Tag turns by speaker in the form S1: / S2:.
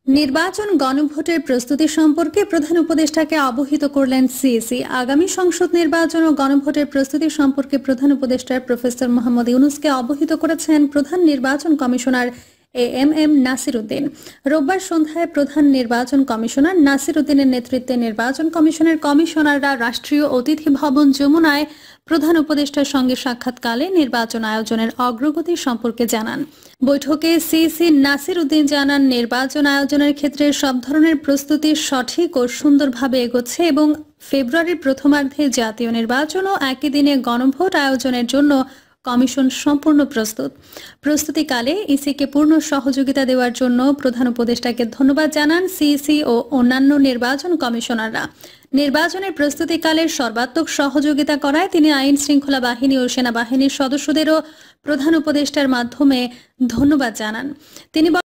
S1: নির্বাচন গণভোটের প্রস্তুতি সম্পর্কে প্রধান উপদেষ্টাকে অবহিত করলেন সিইসি। আগামী সংসদ নির্বাচন ও গণভোটের প্রস্তুতি সম্পর্কে প্রধান উপদেষ্টা প্রফেসর মোহাম্মদ ইউনূসকে অবহিত করেছেন প্রধান নির্বাচন কমিশনার এএমএম নাসির উদ্দিন। রোববার সন্ধ্যায় প্রধান নির্বাচন কমিশনার নাসির উদ্দিনের নেতৃত্বে নির্বাচন কমিশনের কমিশনাররা রাষ্ট্রীয় অতিথি ভবন যমুনায় প্রধান উপদেষ্টার সঙ্গে সাক্ষাৎকালে নির্বাচন আয়োজনের অগ্রগতি সম্পর্কে জানান। বৈঠকে সিইসি নাসির উদ্দিন জানান, নির্বাচন আয়োজনের ক্ষেত্রে সব ধরনের প্রস্তুতি সঠিক ও সুন্দরভাবে এগোচ্ছে এবং ফেব্রুয়ারির প্রথমার্ধে জাতীয় নির্বাচন ও একই দিনে গণভোট আয়োজনের জন্য কমিশন সম্পূর্ণ প্রস্তুত। প্রস্তুতিকালে ইসিকে পূর্ণ সহযোগিতা দেওয়ার জন্য প্রধান উপদেষ্টাকে ধন্যবাদ জানান সিইসি ও অন্যান্য নির্বাচন কমিশনাররা। নির্বাচনের প্রস্তুতিকালে সর্বাত্মক সহযোগিতা করায় তিনি আইন শৃঙ্খলা বাহিনী ও সেনাবাহিনীর সদস্যদেরও প্রধান উপদেষ্টার মাধ্যমে ধন্যবাদ জানান। তিনি